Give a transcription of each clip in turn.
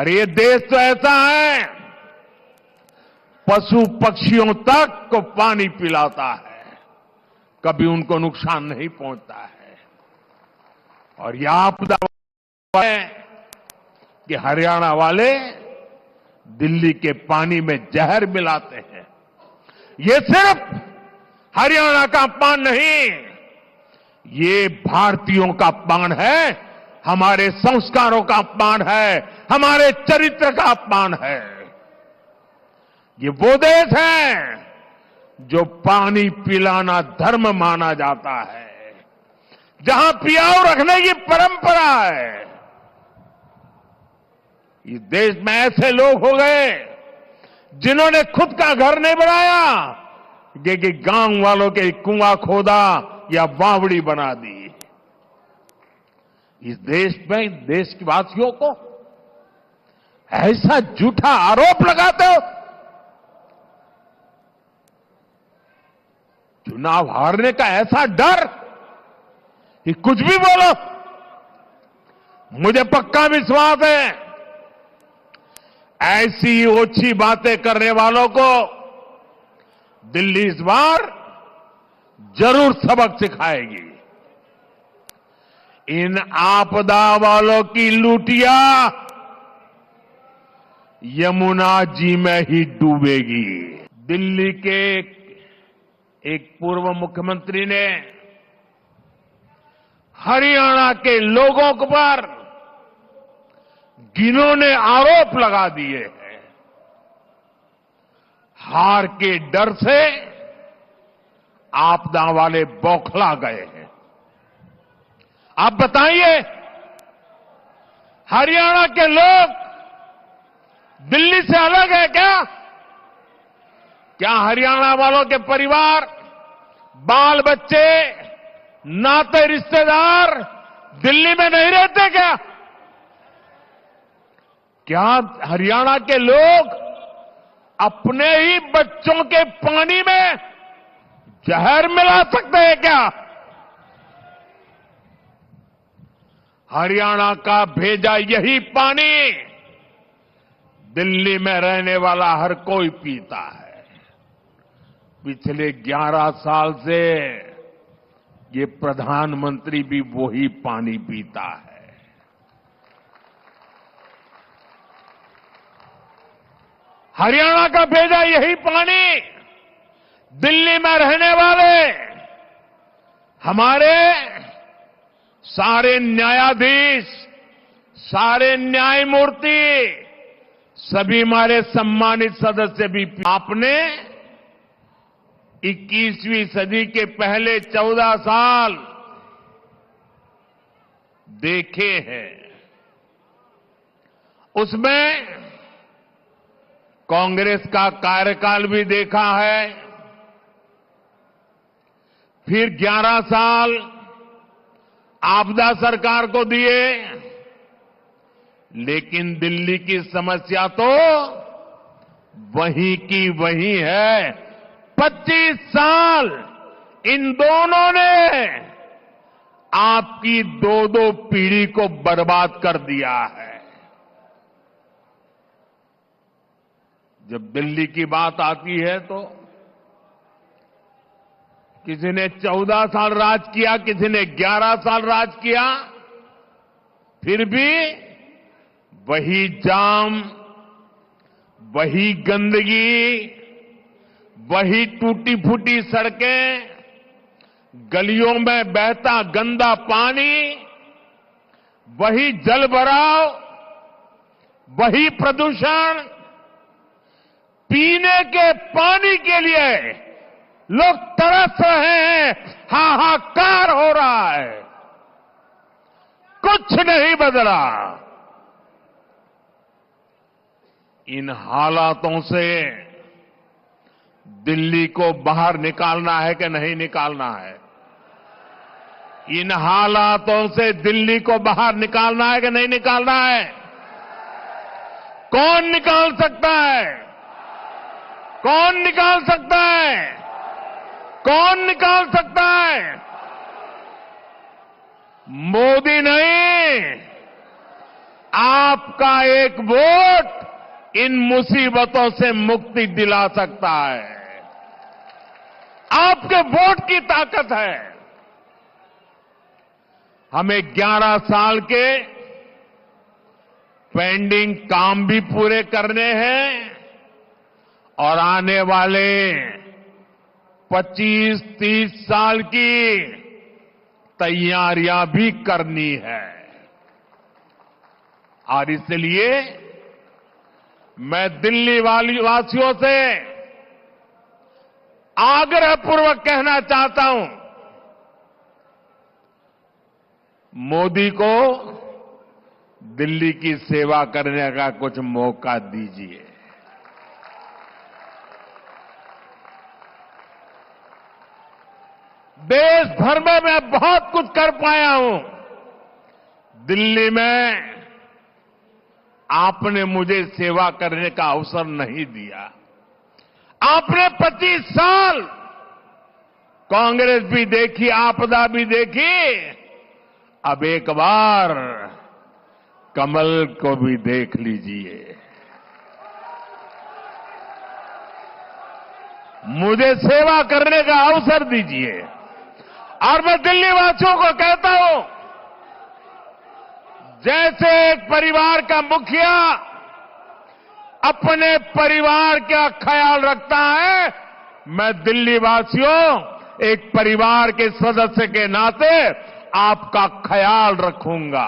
अरे ये देश तो ऐसा है, पशु पक्षियों तक को पानी पिलाता है, कभी उनको नुकसान नहीं पहुंचता है। और यह आपदा है कि हरियाणा वाले दिल्ली के पानी में जहर मिलाते हैं। ये सिर्फ हरियाणा का अपमान नहीं, ये भारतीयों का अपमान है, हमारे संस्कारों का अपमान है, हमारे चरित्र का अपमान है। ये वो देश है जो पानी पिलाना धर्म माना जाता है, जहां पियाऊ रखने की परंपरा है। इस देश में ऐसे लोग हो गए जिन्होंने खुद का घर नहीं बनाया, कि गांव वालों के कुआं खोदा या बावड़ी बना दी। इस देश में देश के वासियों को ऐसा झूठा आरोप लगाते हो। चुनाव हारने का ऐसा डर कि कुछ भी बोलो। मुझे पक्का विश्वास है ऐसी ओछी बातें करने वालों को दिल्ली इस बार जरूर सबक सिखाएगी। इन आपदा वालों की लूटिया यमुना जी में ही डूबेगी। दिल्ली के एक पूर्व मुख्यमंत्री ने हरियाणा के लोगों पर घिनौने आरोप लगा दिए हैं। हार के डर से आपदा वाले बौखला गए हैं। आप बताइए, हरियाणा के लोग दिल्ली से अलग है क्या? क्या हरियाणा वालों के परिवार, बाल बच्चे, नाते रिश्तेदार दिल्ली में नहीं रहते क्या? क्या हरियाणा के लोग अपने ही बच्चों के पानी में जहर मिला सकते हैं क्या? हरियाणा का भेजा यही पानी दिल्ली में रहने वाला हर कोई पीता है। पिछले 11 साल से ये प्रधानमंत्री भी वही पानी पीता है। हरियाणा का भेजा यही पानी दिल्ली में रहने वाले हमारे सारे न्यायाधीश, सारे न्यायमूर्ति, सभी हमारे सम्मानित सदस्य भी आपने 21वीं सदी के पहले 14 साल देखे हैं। उसमें कांग्रेस का कार्यकाल भी देखा है, फिर 11 साल आपदा सरकार को दिए, लेकिन दिल्ली की समस्या तो वहीं की वहीं है। 25 साल इन दोनों ने आपकी दो पीढ़ी को बर्बाद कर दिया है। जब दिल्ली की बात आती है तो किसी ने 14 साल राज किया, किसी ने 11 साल राज किया, फिर भी वही जाम, वही गंदगी, वही टूटी फूटी सड़कें, गलियों में बहता गंदा पानी, वही जल भराव, वही प्रदूषण। पीने के पानी के लिए लोग तरस रहे हैं, हाहाकार हो रहा है, कुछ नहीं बदला। इन हालातों से दिल्ली को बाहर निकालना है कि नहीं निकालना है? इन हालातों से दिल्ली को बाहर निकालना है कि नहीं निकालना है? कौन निकाल सकता है? कौन निकाल सकता है? कौन निकाल सकता है? मोदी नहीं, आपका एक वोट इन मुसीबतों से मुक्ति दिला सकता है। आपके वोट की ताकत है। हमें 11 साल के पेंडिंग काम भी पूरे करने हैं और आने वाले 25-30 साल की तैयारियां भी करनी है। और इसलिए मैं दिल्ली वासियों से आग्रहपूर्वक कहना चाहता हूं, मोदी को दिल्ली की सेवा करने का कुछ मौका दीजिए। देश भर में मैं बहुत कुछ कर पाया हूं। दिल्ली में आपने मुझे सेवा करने का अवसर नहीं दिया। आपने 25 साल कांग्रेस भी देखी, आपदा भी देखी, अब एक बार कमल को भी देख लीजिए। मुझे सेवा करने का अवसर दीजिए। और मैं दिल्ली वासियों को कहता हूं, जैसे एक परिवार का मुखिया अपने परिवार का ख्याल रखता है, मैं दिल्ली वासियों एक परिवार के सदस्य के नाते आपका ख्याल रखूंगा।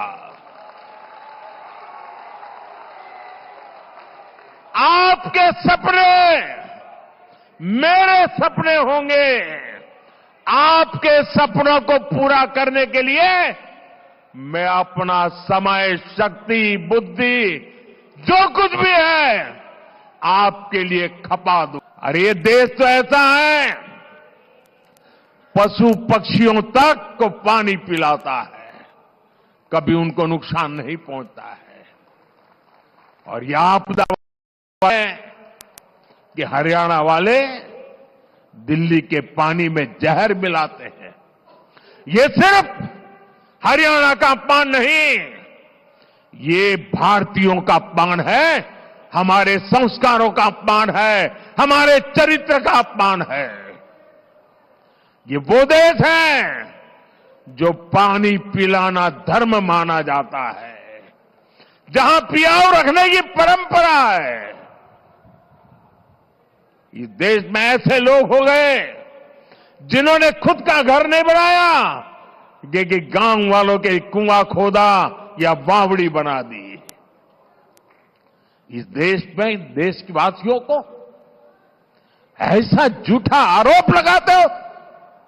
आपके सपने मेरे सपने होंगे। आपके सपनों को पूरा करने के लिए मैं अपना समय, शक्ति, बुद्धि, जो कुछ भी है आपके लिए खपा दूं। और ये देश तो ऐसा है, पशु पक्षियों तक को पानी पिलाता है, कभी उनको नुकसान नहीं पहुंचता है। और यह आपदा है कि हरियाणा वाले दिल्ली के पानी में जहर मिलाते हैं। ये सिर्फ हरियाणा का अपमान नहीं, ये भारतीयों का अपमान है, हमारे संस्कारों का अपमान है, हमारे चरित्र का अपमान है। ये वो देश है जो पानी पिलाना धर्म माना जाता है, जहां पियाऊ रखने की परंपरा है। इस देश में ऐसे लोग हो गए जिन्होंने खुद का घर नहीं बनाया, कि गांव वालों के कुआं खोदा या बावड़ी बना दी। इस देश में देश के वासियों को ऐसा झूठा आरोप लगाते हो